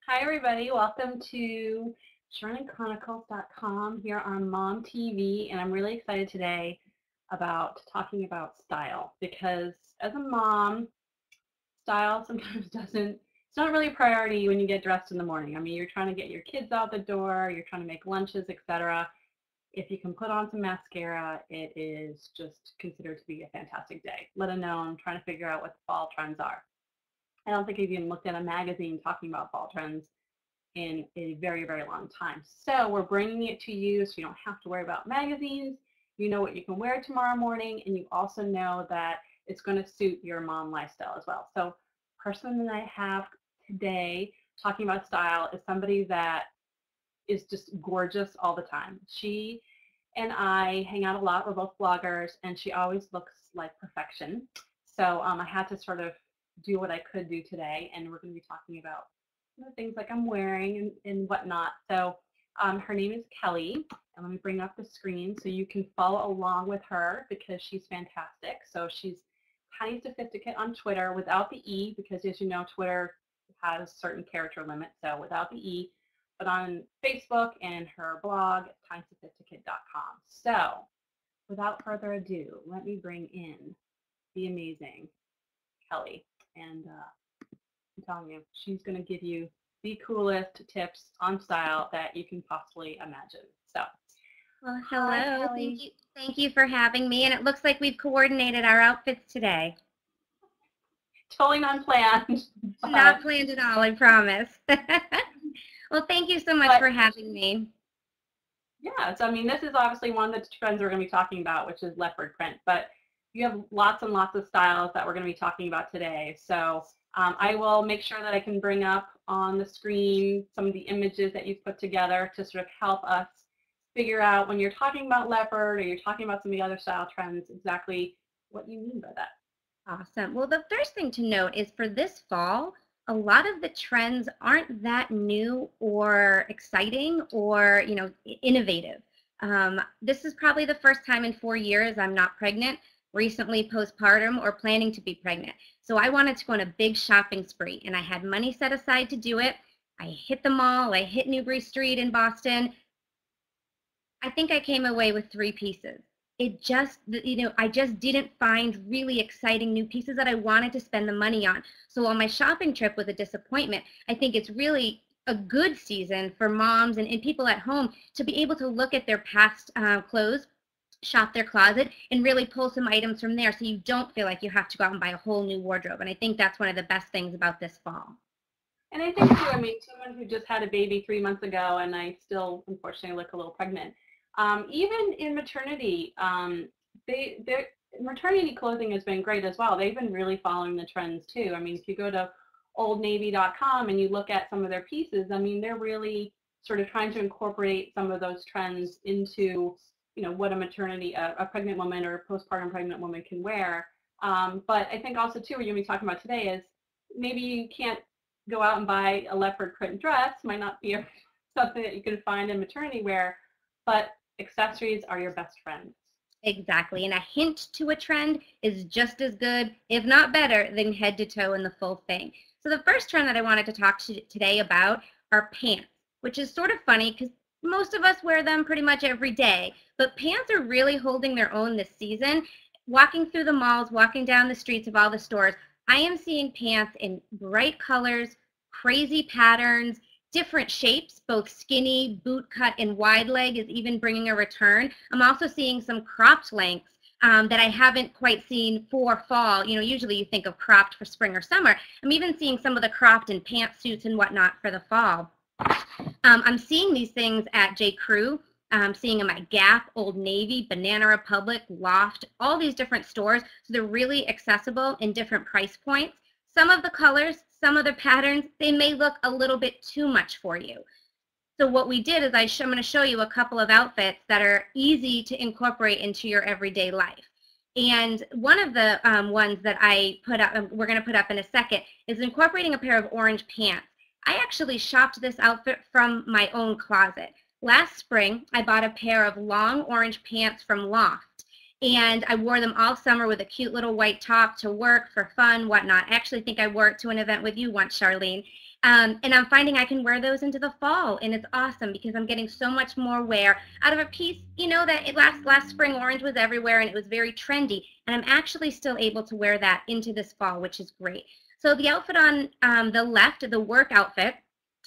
Hi, everybody. Welcome to Chronicles.com here on MomTV, and I'm really excited today about talking about style because as a mom, style sometimes doesn't, it's not really a priority when you get dressed in the morning. I mean, you're trying to get your kids out the door, you're trying to make lunches, etc. If you can put on some mascara, it is just considered to be a fantastic day, let alone trying to figure out what the fall trends are. I don't think I've even looked at a magazine talking about fall trends in a very, very long time. So we're bringing it to you so you don't have to worry about magazines. You know what you can wear tomorrow morning, and you also know that it's going to suit your mom lifestyle as well. So person that I have today talking about style is somebody that is just gorgeous all the time. She and I hang out a lot. We're both bloggers, and she always looks like perfection. So I had to sort of do what I could do today, and we're going to be talking about things like I'm wearing and whatnot. So her name is Kelly, and let me bring up the screen so you can follow along with her because she's fantastic. So she's Tiny Sophisticate on Twitter without the E because, as you know, Twitter has certain character limits, so without the E, but on Facebook and her blog, TinySophisticate.com. So without further ado, let me bring in the amazing Kelly. And I'm telling you, she's going to give you the coolest tips on style that you can possibly imagine. So, Well, hi, hello. Thank Kelly. you. Thank you for having me. And it looks like we've coordinated our outfits today. Totally non-planned, Not but planned at all, I promise. Well, thank you so much but for having me. yeah. So I mean, this is obviously one of the trends we're going to be talking about, which is leopard print. But you have lots and lots of styles that we're going to be talking about today. So I will make sure that I can bring up on the screen some of the images that you've put together to sort of help us figure out when you're talking about leopard or you're talking about some of the other style trends, exactly what you mean by that. Awesome. Well, the first thing to note is for this fall, a lot of the trends aren't that new or exciting or, innovative. This is probably the first time in 4 years I'm not pregnant, recently postpartum, or planning to be pregnant. So I wanted to go on a big shopping spree, and I had money set aside to do it. I hit the mall. I hit Newbury Street in Boston. I think I came away with 3 pieces. I just didn't find really exciting new pieces that I wanted to spend the money on. So while my shopping trip was a disappointment, I think it's really a good season for moms and people at home to be able to look at their past clothes, shop their closet, and really pull some items from there so you don't feel like you have to go out and buy a whole new wardrobe. And I think that's one of the best things about this fall. And I think too, I mean, someone who just had a baby 3 months ago, and I still unfortunately look a little pregnant. Even in maternity, their maternity clothing has been great as well. They've been really following the trends too. I mean, if you go to oldnavy.com and you look at some of their pieces, I mean, they're really sort of trying to incorporate some of those trends into, what a pregnant woman or a postpartum pregnant woman can wear. But I think also too, what you're going to be talking about today is maybe you can't go out and buy a leopard print dress, might not be something that you can find in maternity wear, but accessories are your best friend. Exactly. And a hint to a trend is just as good, if not better, than head to toe in the full thing. So the first trend that I wanted to talk to today about are pants, which is sort of funny because most of us wear them pretty much every day. But pants are really holding their own this season. Walking through the malls, walking down the streets of all the stores, I am seeing pants in bright colors, crazy patterns, different shapes, both skinny, boot cut, and wide leg is even bringing a return. I'm also seeing some cropped lengths that I haven't quite seen for fall. Usually you think of cropped for spring or summer. I'm even seeing some of the cropped in pantsuits and whatnot for the fall. I'm seeing these things at J. Crew. I'm seeing them at Gap, Old Navy, Banana Republic, Loft, all these different stores. So they're really accessible in different price points. Some of the colors, some of the patterns, they may look a little bit too much for you. So what we did is I'm going to show you a couple of outfits that are easy to incorporate into your everyday life. And one of the ones that I put up, we're going to put up in a second, is incorporating a pair of orange pants. I actually shopped this outfit from my own closet. Last spring, I bought a pair of long orange pants from Loft, and I wore them all summer with a cute little white top to work for fun, whatnot. I actually think I wore it to an event with you once, Charlene. And I'm finding I can wear those into the fall, and it's awesome because I'm getting so much more wear out of a piece, you know, that last spring orange was everywhere and it was very trendy, and I'm actually still able to wear that into this fall, which is great. So the outfit on the left, the work outfit,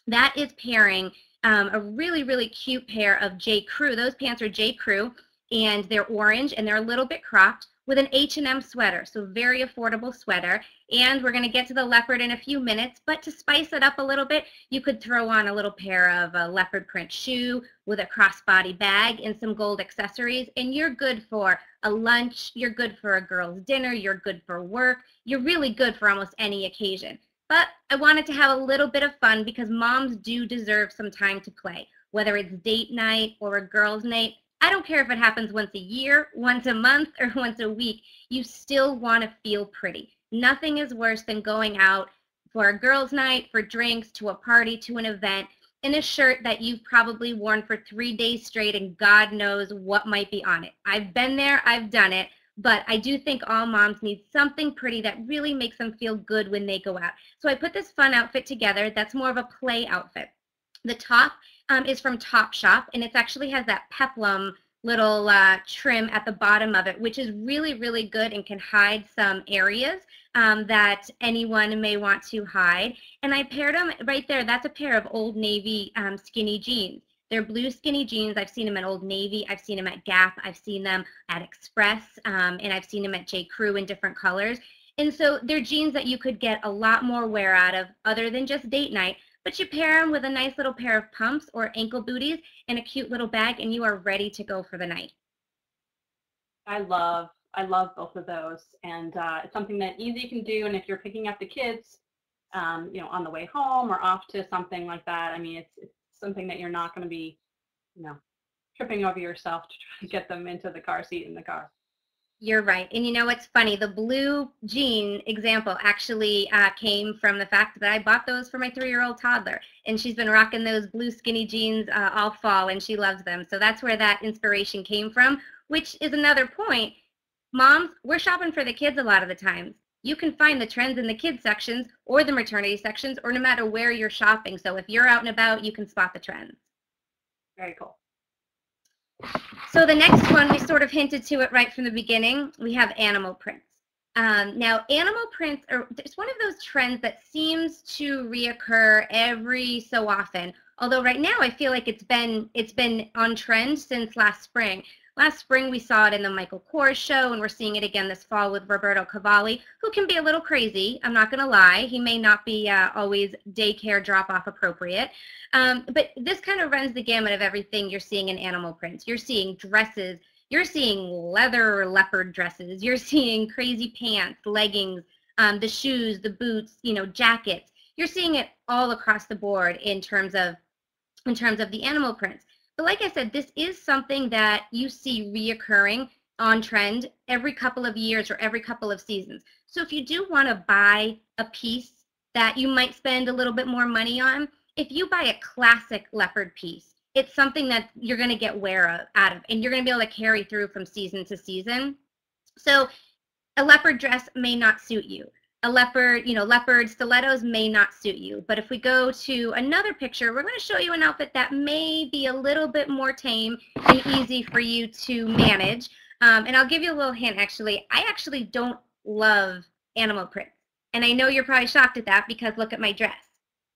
that is pairing a really, really cute pair of J. Crew. Those pants are J. Crew, and they're orange, and they're a little bit cropped with an H&M sweater, so very affordable sweater. And we're going to get to the leopard in a few minutes, but to spice it up a little bit, you could throw on a little pair of a leopard print shoe with a crossbody bag and some gold accessories, and you're good for a lunch, you're good for a girl's dinner, you're good for work, you're really good for almost any occasion. But I wanted to have a little bit of fun because moms do deserve some time to play, whether it's date night or a girls' night. I don't care if it happens once a year, once a month, or once a week. You still want to feel pretty. Nothing is worse than going out for a girls' night, for drinks, to a party, to an event, in a shirt that you've probably worn for 3 days straight and God knows what might be on it. I've been there, I've done it, but I do think all moms need something pretty that really makes them feel good when they go out. So I put this fun outfit together that's more of a play outfit. The top is from Topshop, and it actually has that peplum little trim at the bottom of it, which is really, really good and can hide some areas that anyone may want to hide. And I paired them right there. That's a pair of Old Navy skinny jeans. They're blue skinny jeans. I've seen them at Old Navy. I've seen them at Gap. I've seen them at Express, and I've seen them at J. Crew in different colors. And so they're jeans that you could get a lot more wear out of other than just date night. But you pair them with a nice little pair of pumps or ankle booties and a cute little bag, and you are ready to go for the night. I love both of those, and it's something that easy can do. And if you're picking up the kids, you know, on the way home or off to something like that, I mean, it's something that you're not going to be, you know, tripping over yourself to try to get them into the car seat in the car. You're right. And you know what's funny? The blue jean example actually came from the fact that I bought those for my 3-year-old toddler. And she's been rocking those blue skinny jeans all fall, and she loves them. So that's where that inspiration came from, which is another point. Moms, we're shopping for the kids a lot of the times. You can find the trends in the kids sections or the maternity sections, or no matter where you're shopping. So if you're out and about, you can spot the trends. Very cool. So the next one, we sort of hinted to it right from the beginning. We have animal prints. Now, animal prints it's one of those trends that seems to reoccur every so often. Although right now I feel like it's been on trend since last spring. Last spring we saw it in the Michael Kors show, and we're seeing it again this fall with Roberto Cavalli, who can be a little crazy. I'm not going to lie. He may not be always daycare drop-off appropriate. But this kind of runs the gamut of everything you're seeing in animal prints. You're seeing dresses. You're seeing leather leopard dresses. You're seeing crazy pants, leggings, the shoes, the boots, you know, jackets. You're seeing it all across the board in terms of the animal prints. But like I said, this is something that you see reoccurring on trend every couple of years or every couple of seasons. So if you do want to buy a piece that you might spend a little bit more money on, if you buy a classic leopard piece, it's something that you're going to get wear out of, and you're going to be able to carry through from season to season. So a leopard dress may not suit you. A leopard, you know, leopard stilettos may not suit you. But if we go to another picture, we're going to show you an outfit that may be a little bit more tame and easy for you to manage. And I'll give you a little hint, actually. I actually don't love animal prints. And I know you're probably shocked at that because look at my dress.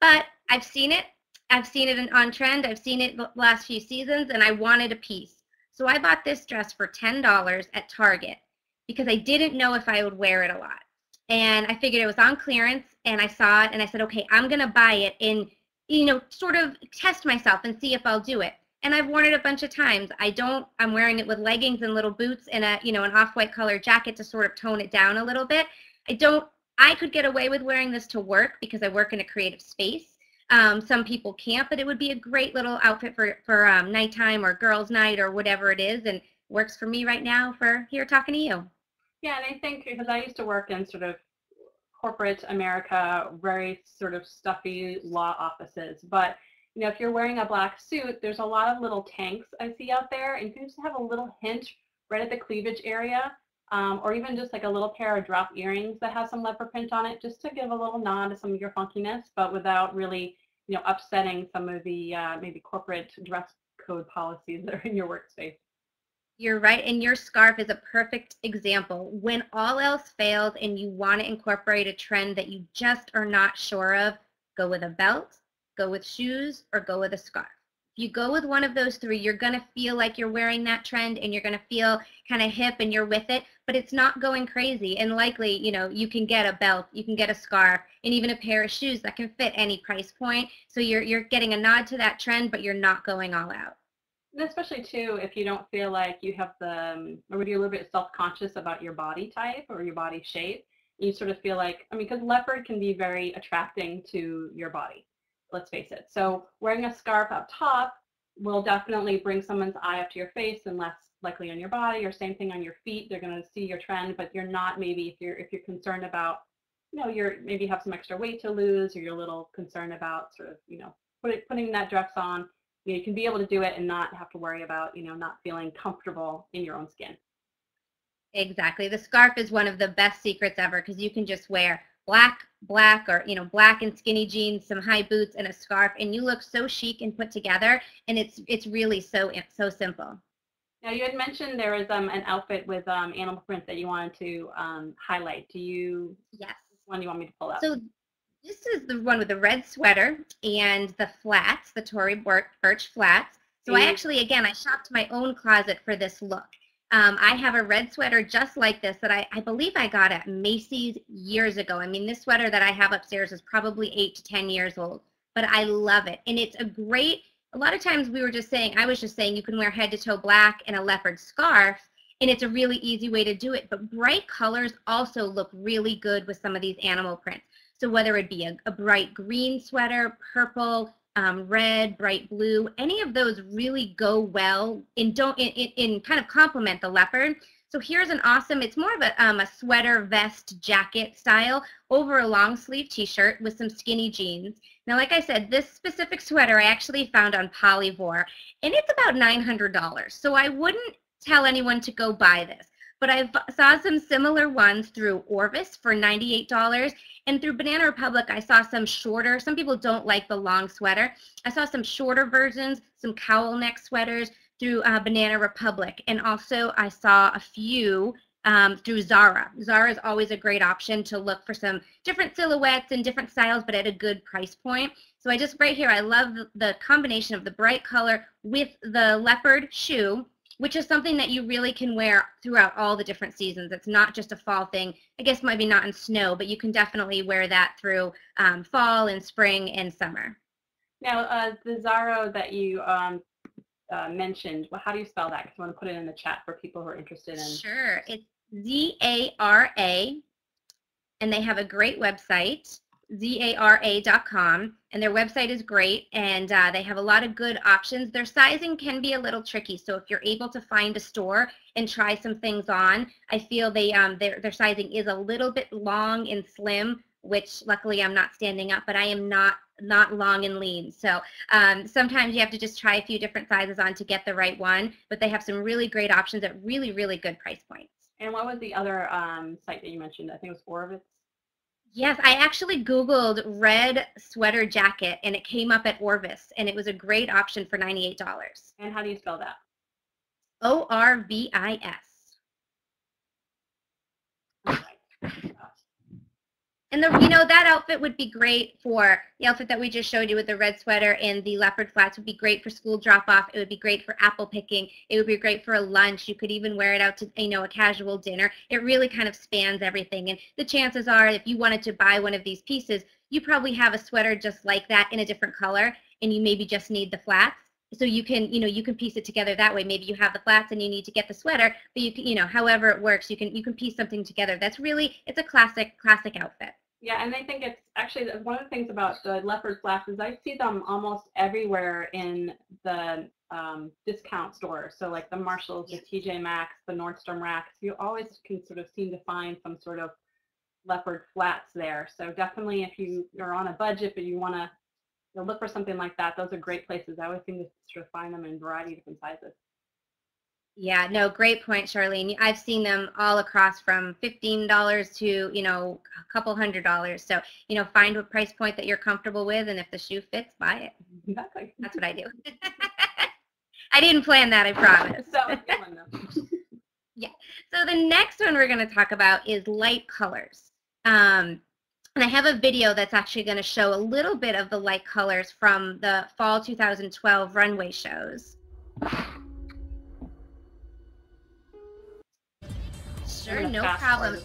But I've seen it. I've seen it on trend. I've seen it the last few seasons, and I wanted a piece. So I bought this dress for $10 at Target because I didn't know if I would wear it a lot. And I figured it was on clearance, and I saw it, and I said, okay, I'm going to buy it and, you know, sort of test myself and see if I'll do it. And I've worn it a bunch of times. I'm wearing it with leggings and little boots and a, you know, an off-white color jacket to sort of tone it down a little bit. I could get away with wearing this to work because I work in a creative space. Some people can't, but it would be a great little outfit for nighttime or girls' night or whatever it is, and works for me right now for here talking to you. Yeah, and I think because I used to work in sort of corporate America, very sort of stuffy law offices, but you know, if you're wearing a black suit, there's a lot of little tanks I see out there, and you can just have a little hint right at the cleavage area. or even just like a little pair of drop earrings that has some leopard print on it, just to give a little nod to some of your funkiness, but without really, upsetting some of the maybe corporate dress code policies that are in your workspace. You're right, and your scarf is a perfect example. When all else fails and you want to incorporate a trend that you just are not sure of, go with a belt, go with shoes, or go with a scarf. If you go with one of those three, you're going to feel like you're wearing that trend and you're going to feel kind of hip and you're with it, but it's not going crazy. And likely, you can get a belt, you can get a scarf, and even a pair of shoes that can fit any price point. So you're getting a nod to that trend, but you're not going all out. And especially too, if you don't feel like you have or maybe you're a little bit self-conscious about your body type or your body shape, you sort of feel like, because leopard can be very attracting to your body, let's face it. So wearing a scarf up top will definitely bring someone's eye up to your face and less likely on your body, or same thing on your feet. They're going to see your trend, but you're not, maybe if you're concerned about, you're maybe have some extra weight to lose, or you're a little concerned about sort of, putting that dress on. You can be able to do it and not have to worry about, not feeling comfortable in your own skin. Exactly. The scarf is one of the best secrets ever because you can just wear black, or, black and skinny jeans, some high boots, and a scarf, and you look so chic and put together, and it's really so simple. Now, you had mentioned there was an outfit with animal print that you wanted to highlight. Yes. Which one do you want me to pull up? So this is the one with the red sweater and the flats, the Tory Burch flats. So I shopped my own closet for this look. I have a red sweater just like this that I believe I got at Macy's years ago. I mean, this sweater that I have upstairs is probably 8 to 10 years old, but I love it. And it's a lot of times I was just saying you can wear head to toe black and a leopard scarf, and it's a really easy way to do it. But bright colors also look really good with some of these animal prints. So whether it be a bright green sweater, purple, red, bright blue, any of those really go well and in kind of complement the leopard. So here's an awesome, it's more of a sweater vest jacket style over a long sleeve t-shirt with some skinny jeans. Now, like I said, this specific sweater I actually found on Polyvore, and it's about $900. So I wouldn't tell anyone to go buy this. But I saw some similar ones through Orvis for $98. And through Banana Republic, I saw some shorter. Some people don't like the long sweater. I saw some shorter versions, some cowl neck sweaters through Banana Republic. And also I saw a few through Zara. Zara is always a great option to look for some different silhouettes and different styles, but at a good price point. So right here, I love the combination of the bright color with the leopard shoe, which is something that you really can wear throughout all the different seasons. It's not just a fall thing. I guess maybe not in snow, but you can definitely wear that through fall and spring and summer. Now, the Zara that you mentioned, well, how do you spell that? Because I want to put it in the chat for people who are interested in. Sure. It's Zara, and they have a great website, zara.com, and their website is great, and they have a lot of good options. Their sizing can be a little tricky, so if you're able to find a store and try some things on, I feel their sizing is a little bit long and slim, which luckily I'm not standing up, but I am not long and lean. So sometimes you have to just try a few different sizes on to get the right one, but they have some really great options at really, really good price points. And what was the other site that you mentioned? I think it was Orvis. Yes, I actually Googled red sweater jacket, and it came up at Orvis, and it was a great option for $98. And how do you spell that? Orvis. And that outfit would be great for the outfit that we just showed you with the red sweater and the leopard flats would be great for school drop-off. It would be great for apple picking. It would be great for a lunch. You could even wear it out to, a casual dinner. It really kind of spans everything. And the chances are if you wanted to buy one of these pieces, you probably have a sweater just like that in a different color, and you maybe just need the flats. So you can piece it together that way. Maybe you have the flats and you need to get the sweater, but you can, however it works, you can piece something together. It's a classic outfit. Yeah, and I think it's actually one of the things about the leopard flats is I see them almost everywhere in the discount stores. So like the Marshalls, the TJ Maxx, the Nordstrom racks, you always can sort of seem to find some sort of leopard flats there. So definitely if you're on a budget but you want to look for something like that, those are great places. I always seem to sort of find them in a variety of different sizes. Yeah, no, great point, Charlene. I've seen them all across from $15 to, a couple $100. So, find what price point that you're comfortable with, and if the shoe fits, buy it. Exactly. That's what I do. I didn't plan that, I promise. So good one, though. Yeah. So the next one we're going to talk about is light colors. And I have a video that's actually going to show a little bit of the light colors from the fall 2012 runway shows. Sure, no problem.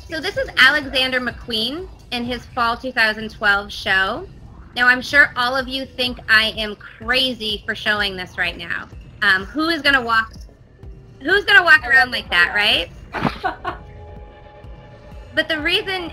So this is Alexander McQueen in his fall 2012 show. Now I'm sure all of you think I am crazy for showing this right now. Who's gonna walk around like that, right? But the reason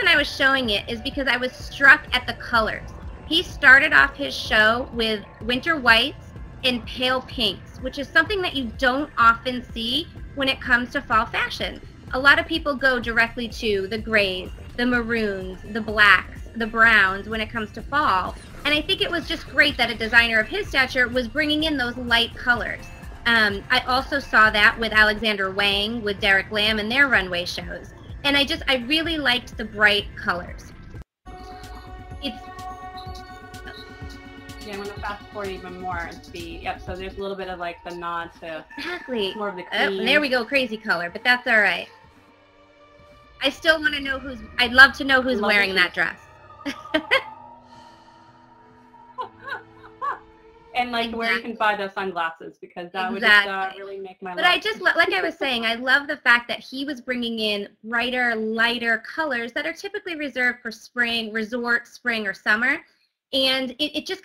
I was showing it is because I was struck at the colors. He started off his show with winter whites and pale pinks, which is something that you don't often see when it comes to fall fashion. A lot of people go directly to the grays, the maroons, the blacks, the browns when it comes to fall. And I think it was just great that a designer of his stature was bringing in those light colors. I also saw that with Alexander Wang, with Derek Lam and their runway shows. And I really liked the bright colors. Yeah, I'm going to fast forward even more and see. Yep, so there's a little bit of like the nod to more of the cream. Oh, and there we go, crazy color, but that's all right. I still want to know I'd love to know who's wearing that dress. And like where you can buy those sunglasses, because that would just really make my life. But like I was saying, I love the fact that he was bringing in brighter, lighter colors that are typically reserved for spring, resort, spring, or summer. And it just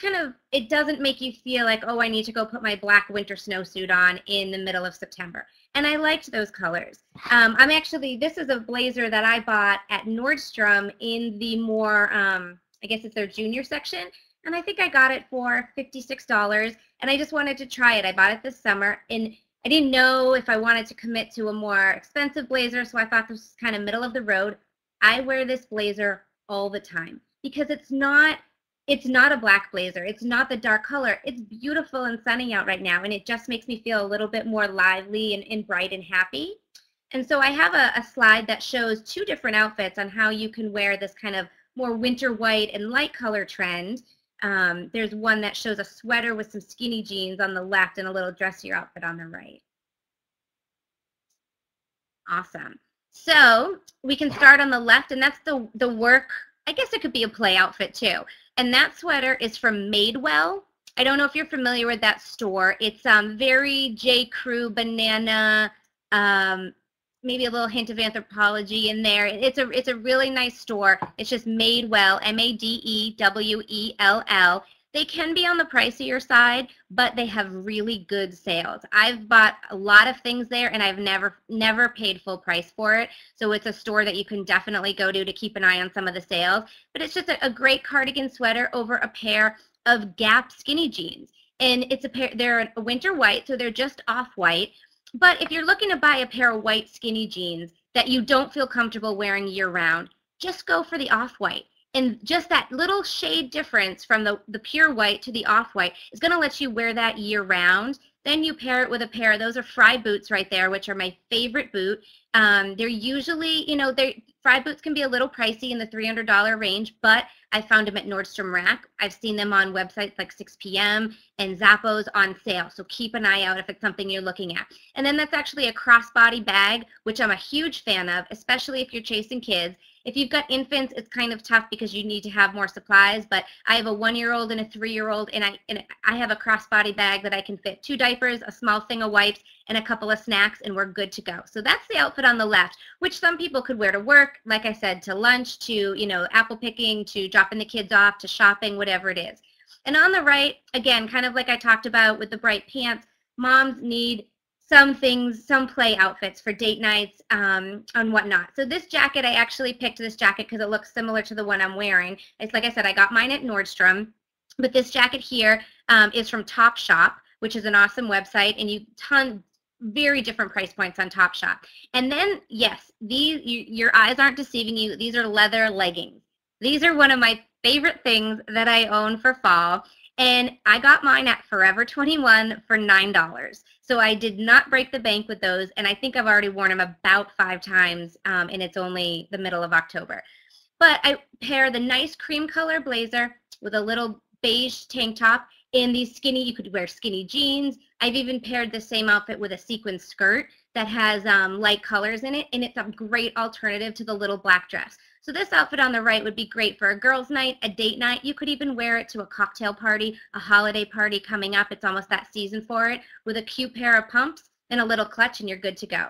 it doesn't make you feel like, oh, I need to go put my black winter snowsuit on in the middle of September. And I liked those colors. This is a blazer that I bought at Nordstrom in the more, I guess it's their junior section. And I think I got it for $56. And I just wanted to try it. I bought it this summer. And I didn't know if I wanted to commit to a more expensive blazer. So I thought this was kind of middle of the road. I wear this blazer all the time because it's not a black blazer. It's not the dark color. It's beautiful and sunny out right now, and it just makes me feel a little bit more lively and bright and happy. And so I have a slide that shows two different outfits on how you can wear this kind of more winter white and light color trend. There's one that shows a sweater with some skinny jeans on the left and a little dressier outfit on the right. Awesome. So we can start on the left, and that's the work. I guess it could be a play outfit too. And that sweater is from Madewell. I don't know if you're familiar with that store. It's very J. Crew, banana, maybe a little hint of anthropology in there. It's a really nice store. It's just Madewell, Madewell. They can be on the pricier side, but they have really good sales. I've bought a lot of things there, and I've never paid full price for it. So it's a store that you can definitely go to keep an eye on some of the sales. But it's just a great cardigan sweater over a pair of Gap skinny jeans. And they're a winter white, so they're just off-white. But if you're looking to buy a pair of white skinny jeans that you don't feel comfortable wearing year-round, just go for the off-white. And just that little shade difference from the pure white to the off-white is going to let you wear that year-round. Then you pair it with a pair. Those are Frye boots right there, which are my favorite boot. They're usually, Frye boots can be a little pricey in the $300 range, but I found them at Nordstrom Rack. I've seen them on websites like 6PM and Zappos on sale. So keep an eye out if it's something you're looking at. And then that's actually a crossbody bag, which I'm a huge fan of, especially if you're chasing kids. If you've got infants, it's kind of tough because you need to have more supplies, but I have a 1-year-old and a 3-year-old, and I have a crossbody bag that I can fit 2 diapers, a small thing of wipes, and a couple of snacks, and we're good to go. So that's the outfit on the left, which some people could wear to work, like I said, to lunch, to, apple picking, to dropping the kids off, to shopping, whatever it is. And on the right, again, kind of like I talked about with the bright pants, moms need some play outfits for date nights and whatnot. So this jacket, I actually picked this jacket because it looks similar to the one I'm wearing. It's like I said, I got mine at Nordstrom. But this jacket here is from Topshop, which is an awesome website, and very different price points on Topshop. And then, yes, your eyes aren't deceiving you. These are leather leggings. These are one of my favorite things that I own for fall. And I got mine at Forever 21 for $9. So I did not break the bank with those, and I think I've already worn them about 5 times, and it's only the middle of October. But I pair the nice cream color blazer with a little beige tank top and these skinny, you could wear skinny jeans. I've even paired the same outfit with a sequin skirt that has light colors in it, and it's a great alternative to the little black dress. So this outfit on the right would be great for a girls' night, a date night. You could even wear it to a cocktail party, a holiday party coming up. It's almost that season for it, with a cute pair of pumps and a little clutch, and you're good to go.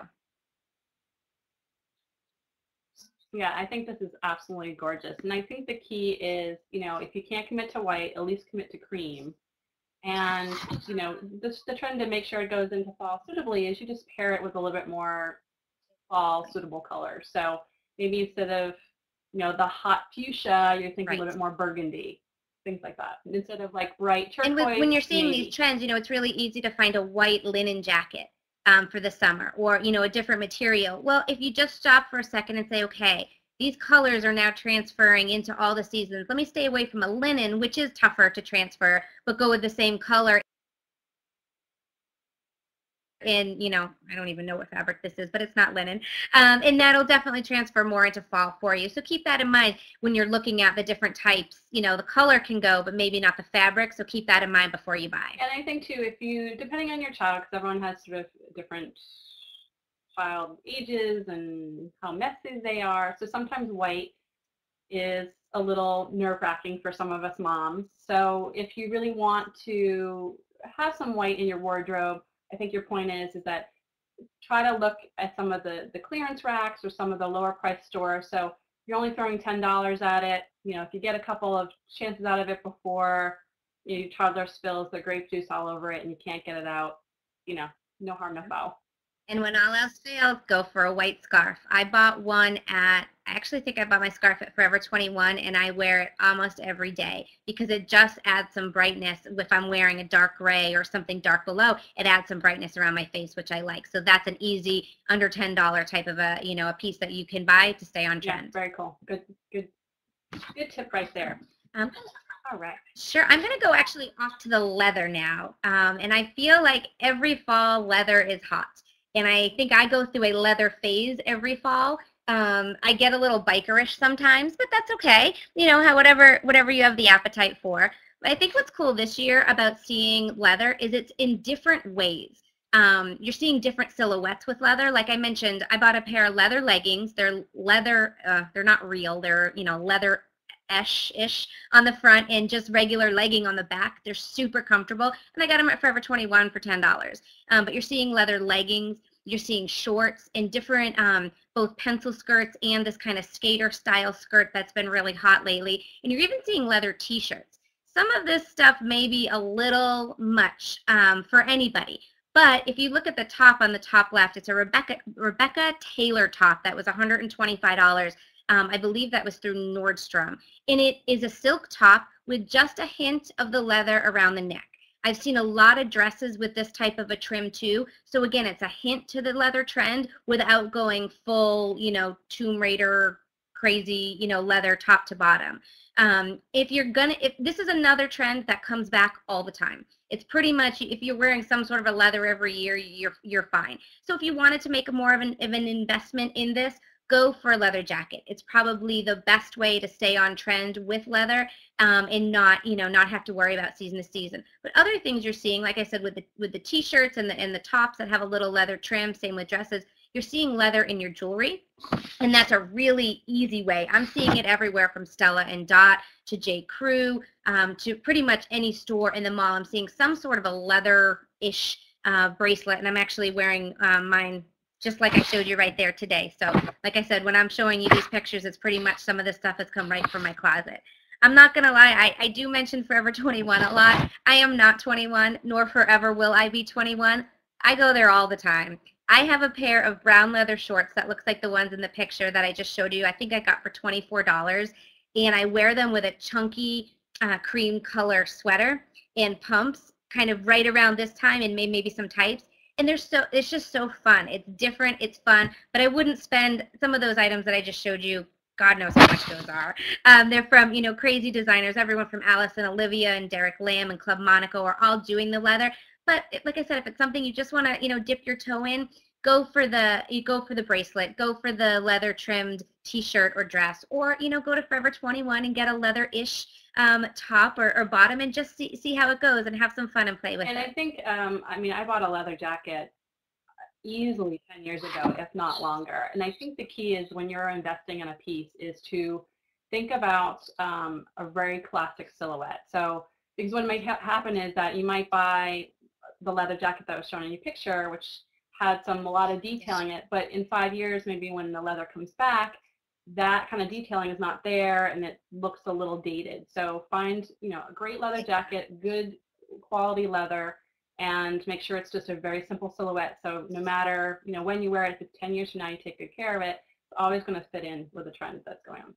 Yeah, I think this is absolutely gorgeous. And I think the key is, if you can't commit to white, at least commit to cream. And, the trend to make sure it goes into fall suitably is you just pair it with a little bit more fall suitable color. So maybe instead of, the hot fuchsia, you're thinking a little bit more burgundy, things like that. Instead of like bright turquoise. And when you're seeing these trends, it's really easy to find a white linen jacket for the summer, or, a different material. Well, if you just stop for a second and say, okay, these colors are now transferring into all the seasons. Let me stay away from a linen, which is tougher to transfer, but go with the same color in, I don't even know what fabric this is, but it's not linen. And that'll definitely transfer more into fall for you. So keep that in mind when you're looking at the different types. The color can go, but maybe not the fabric. So keep that in mind before you buy. And I think too, depending on your child, because everyone has sort of different child ages and how messy they are. So sometimes white is a little nerve-wracking for some of us moms. So if you really want to have some white in your wardrobe, I think your point is that try to look at some of the clearance racks or some of the lower price stores. So you're only throwing $10 at it. If you get a couple of chances out of it before your toddler spills their grape juice all over it and you can't get it out, no harm, no foul. And when all else fails, go for a white scarf. I bought one I actually think I bought my scarf at Forever 21, and I wear it almost every day because it just adds some brightness. If I'm wearing a dark gray or something dark below, it adds some brightness around my face, which I like. So that's an easy under $10 type of a piece that you can buy to stay on trend. Yeah, very cool. Good tip right there. All right. Sure. I'm going to go actually off to the leather now. And I feel like every fall leather is hot. And I think I go through a leather phase every fall. I get a little bikerish sometimes, but that's okay. Whatever you have the appetite for. But I think what's cool this year about seeing leather is it's in different ways. You're seeing different silhouettes with leather. Like I mentioned, I bought a pair of leather leggings. They're leather. They're not real. They're, leather ish on the front and just regular legging on the back. They're super comfortable, and I got them at Forever 21 for $10. But you're seeing leather leggings, you're seeing shorts and different both pencil skirts and this kind of skater style skirt that's been really hot lately, and you're even seeing leather t-shirts. Some of this stuff may be a little much for anybody, but if you look at the top on the top left, it's a Rebecca Taylor top that was $125. I believe that was through Nordstrom. And it is a silk top with just a hint of the leather around the neck. I've seen a lot of dresses with this type of a trim too. So again, it's a hint to the leather trend without going full, Tomb Raider crazy, leather top to bottom. If this is another trend that comes back all the time. It's pretty much, if you're wearing some sort of a leather every year, you're fine. So if you wanted to make more of an investment in this, go for a leather jacket. It's probably the best way to stay on trend with leather and not have to worry about season to season. But other things you're seeing, like I said, with the t-shirts and the tops that have a little leather trim, same with dresses, you're seeing leather in your jewelry, and that's a really easy way. I'm seeing it everywhere from Stella and Dot to J. Crew to pretty much any store in the mall. I'm seeing some sort of a leather-ish bracelet, and I'm actually wearing mine just like I showed you right there today. So like I said, when I'm showing you these pictures, it's pretty much some of this stuff has come right from my closet. I'm not going to lie, I do mention Forever 21 a lot. I am not 21, nor forever will I be 21. I go there all the time. I have a pair of brown leather shorts that looks like the ones in the picture that I just showed you. I think I got for $24, and I wear them with a chunky cream color sweater and pumps kind of right around this time, and maybe some tights. And it's just so fun. It's different, it's fun, but I wouldn't spend some of those items that I just showed you God knows how much those are. They're from, you know, crazy designers. Everyone from Alice and Olivia and Derek Lam and Club Monaco are all doing the leather. But like I said, if it's something you just want to, you know, dip your toe in, go for the bracelet, go for the leather trimmed t-shirt or dress, or, you know, go to Forever 21 and get a leather-ish top or bottom and just see how it goes and have some fun and play with it. And I think, I mean, I bought a leather jacket easily 10 years ago, if not longer. And I think the key is when you're investing in a piece is to think about a very classic silhouette. So because what might happen is that you might buy the leather jacket that was shown in your picture, which had a lot of detailing in it, but in 5 years, maybe when the leather comes back, that kind of detailing is not there and it looks a little dated. So find, you know, a great leather jacket, good quality leather, and make sure it's just a very simple silhouette. So no matter, you know, when you wear it, if it's 10 years from now, you take good care of it, it's always going to fit in with the trend that's going on.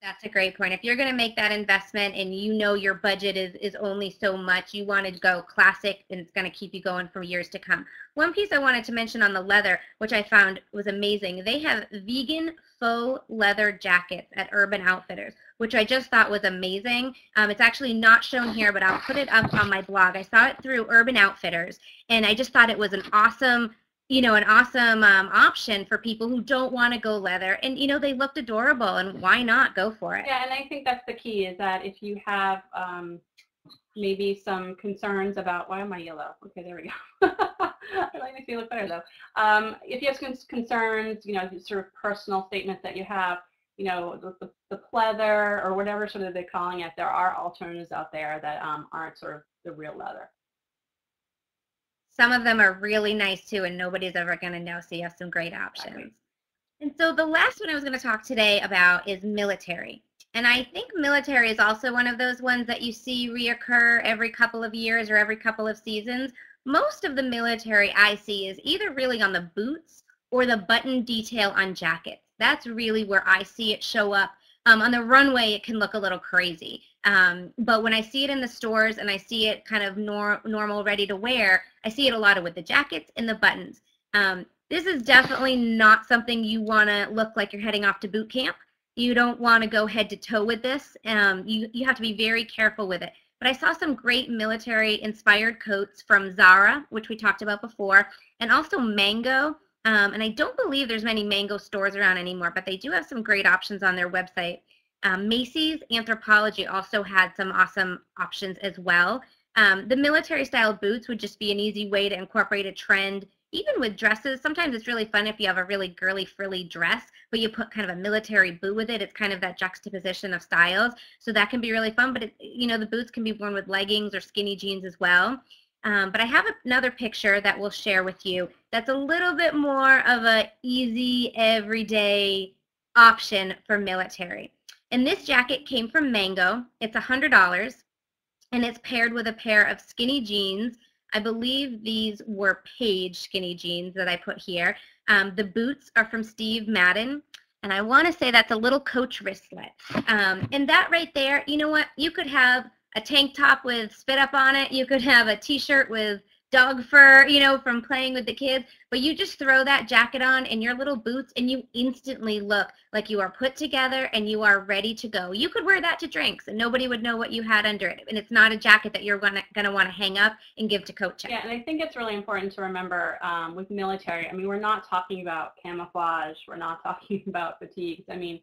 That's a great point. If you're going to make that investment and you know your budget is only so much, you want to go classic and it's going to keep you going for years to come. One piece I wanted to mention on the leather, which I found was amazing, they have vegan faux leather jackets at Urban Outfitters, which I just thought was amazing. It's actually not shown here, but I'll put it up on my blog. I saw it through Urban Outfitters, and I just thought it was an awesome option for people who don't want to go leather. And, you know, they looked adorable, and why not go for it? Yeah, and I think that's the key is that if you have maybe some concerns about, why am I yellow? Okay, there we go. It like makes me look better though. If you have concerns, you know, sort of personal statements that you have, you know, the pleather or whatever sort of they're calling it, there are alternatives out there that aren't sort of the real leather. Some of them are really nice too, and nobody's ever going to know, so you have some great options. Exactly. And so the last one I was going to talk today about is military. And I think military is also one of those ones that you see reoccur every couple of years or every couple of seasons. Most of the military I see is either really on the boots or the button detail on jackets. That's really where I see it show up. On the runway, it can look a little crazy. But when I see it in the stores and I see it kind of normal, ready to wear, I see it a lot with the jackets and the buttons. This is definitely not something you want to look like you're heading off to boot camp. You don't want to go head to toe with this. You have to be very careful with it. But I saw some great military-inspired coats from Zara, which we talked about before, and also Mango. And I don't believe there's many Mango stores around anymore, but they do have some great options on their website. Macy's Anthropologie also had some awesome options as well. The military-style boots would just be an easy way to incorporate a trend. Even with dresses, sometimes it's really fun if you have a really girly, frilly dress, but you put kind of a military boot with it. It's kind of that juxtaposition of styles, so that can be really fun. But you know, the boots can be worn with leggings or skinny jeans as well. But I have another picture that we'll share with you that's a little bit more of a easy, everyday option for military. And this jacket came from Mango. It's $100, and it's paired with a pair of skinny jeans. I believe these were Page skinny jeans that I put here. The boots are from Steve Madden, and I want to say that's a little Coach wristlet. And that right there, you know what? You could have a tank top with spit up on it. You could have a t-shirt with dog fur, you know, from playing with the kids. But you just throw that jacket on and your little boots, and you instantly look like you are put together and you are ready to go. You could wear that to drinks, and nobody would know what you had under it. And it's not a jacket that you're gonna want to hang up and give to Coach. Yeah, and I think it's really important to remember with military. I mean, we're not talking about camouflage. We're not talking about fatigues. I mean,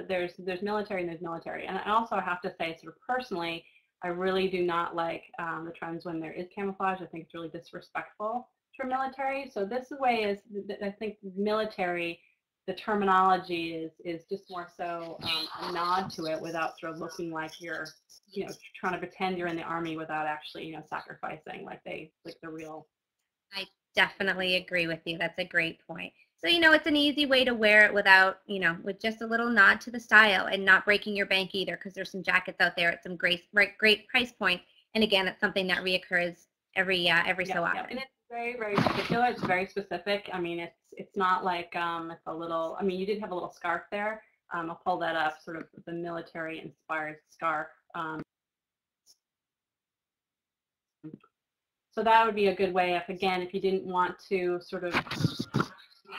there's military and there's military. And I also have to say, sort of personally, I really do not like the trends when there is camouflage. I think it's really disrespectful for military. So this way is, I think military, the terminology is just more so a nod to it without sort of looking like you're, you know, trying to pretend you're in the army without actually, you know, sacrificing like the real. I definitely agree with you. That's a great point. So, you know, it's an easy way to wear it without, you know, with just a little nod to the style and not breaking your bank either, because there's some jackets out there at some great price points. And again, it's something that reoccurs every so often. And it's very, very particular. It's very specific. I mean, it's not like it's a little, I mean, you did have a little scarf there. I'll pull that up, sort of the military inspired scarf. So that would be a good way if, again, if you didn't want to sort of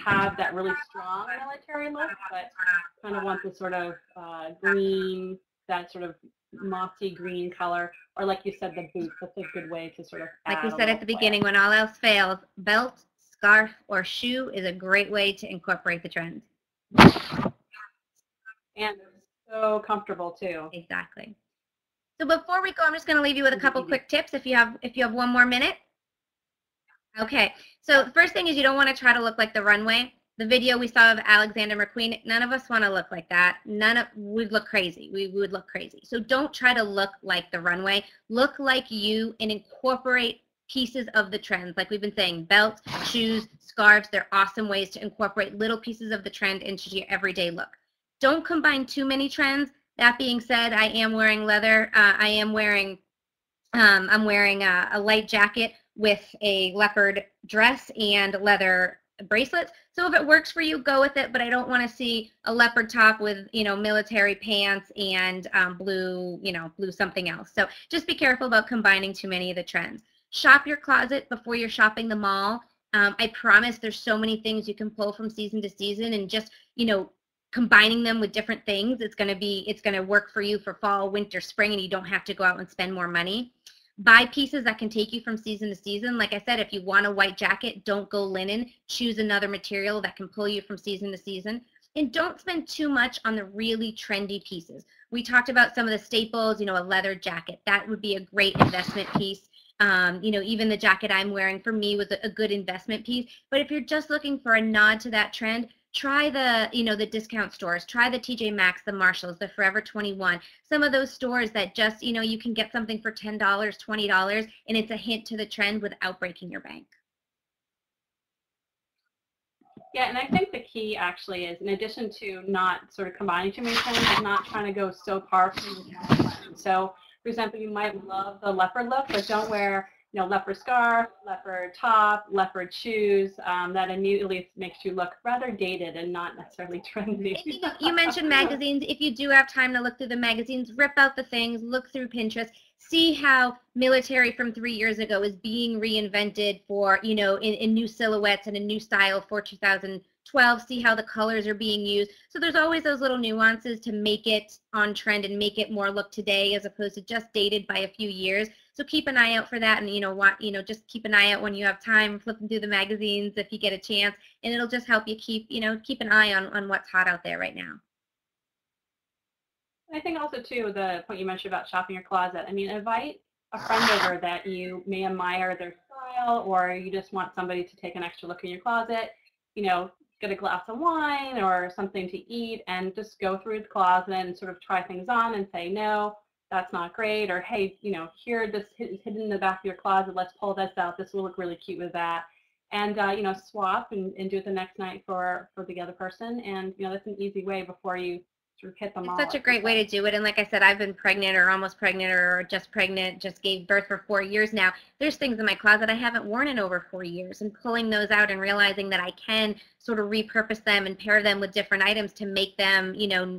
have that really strong military look, but kind of want the sort of green, that sort of mossy green color, or like you said, the boots. That's a good way to sort of add Like we a said little at the flair. beginning, when all else fails, belt, scarf, or shoe is a great way to incorporate the trend. And they're so comfortable too. Exactly. So before we go, I'm just going to leave you with a couple quick tips if you have one more minute. Okay, so the first thing is you don't want to try to look like the runway. The video we saw of Alexander McQueen, none of us want to look like that. We'd look crazy. We would look crazy. So don't try to look like the runway. Look like you and incorporate pieces of the trends. Like we've been saying, belts, shoes, scarves, they're awesome ways to incorporate little pieces of the trend into your everyday look. Don't combine too many trends. That being said, I am wearing leather. I'm wearing a light jacket with a leopard dress and leather bracelets. So if it works for you, go with it. But I don't want to see a leopard top with, military pants and blue something else. So just be careful about combining too many of the trends. Shop your closet before you're shopping the mall. I promise there's so many things you can pull from season to season, and just, combining them with different things, it's going to work for you for fall, winter, spring, and you don't have to go out and spend more money. Buy pieces that can take you from season to season. Like I said, if you want a white jacket, don't go linen. Choose another material that can pull you from season to season. And don't spend too much on the really trendy pieces. We talked about some of the staples, a leather jacket. That would be a great investment piece. Even the jacket I'm wearing for me was a good investment piece. But if you're just looking for a nod to that trend, try the discount stores. Try the TJ Maxx, the Marshalls, the Forever 21. Some of those stores that just, you can get something for $10, $20, and it's a hint to the trend without breaking your bank. Yeah, and I think the key actually is, in addition to not sort of combining too many trends, is not trying to go so far from the trend. So, for example, you might love the leopard look, but don't wear, leopard scarf, leopard top, leopard shoes. That immediately makes you look rather dated and not necessarily trendy. You mentioned magazines. If you do have time to look through the magazines, rip out the things, look through Pinterest, see how military from 3 years ago is being reinvented for, in new silhouettes and a new style for 2012. See how the colors are being used. So there's always those little nuances to make it on trend and make it more look today, as opposed to just dated by a few years. So keep an eye out for that, and just keep an eye out when you have time, flipping through the magazines if you get a chance, and it'll just help you keep an eye on what's hot out there right now. I think also too, the point you mentioned about shopping your closet. I mean, invite a friend over that you may admire their style, or you just want somebody to take an extra look in your closet. Get a glass of wine or something to eat, and just go through the closet and sort of try things on and say, no, that's not great, or hey, here, this is hidden in the back of your closet, let's pull this out, this will look really cute with that. And swap and do it the next night for the other person. And that's an easy way before you sort of hit them all. It's such a great way to do it. And like I said, I've been pregnant or almost pregnant or just pregnant, just gave birth for 4 years now. There's things in my closet I haven't worn in over 4 years, and pulling those out and realizing that I can sort of repurpose them and pair them with different items to make them,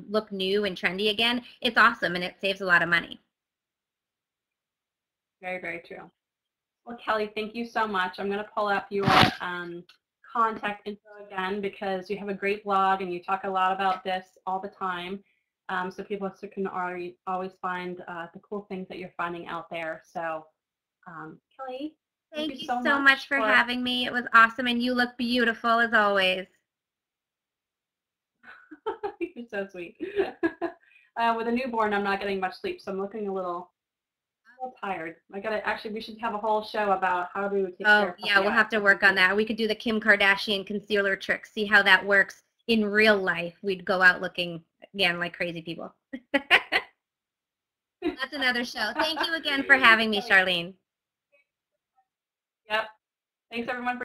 look new and trendy again. It's awesome, and it saves a lot of money. Very, very true. Well, Kelly, thank you so much. I'm going to pull up your contact info again, because you have a great blog and you talk a lot about this all the time. So people can always find the cool things that you're finding out there. So, Kelly, thank you so much for having me. It was awesome, and you look beautiful as always. You're so sweet. With a newborn, I'm not getting much sleep, so I'm looking a little tired. We should have a whole show about how to take care of. Yeah, we'll have to work on that. We could do the Kim Kardashian concealer trick, see how that works in real life. We'd go out looking, again, like crazy people. That's another show. Thank you again for having me, Charlene. Yep. Thanks, everyone, for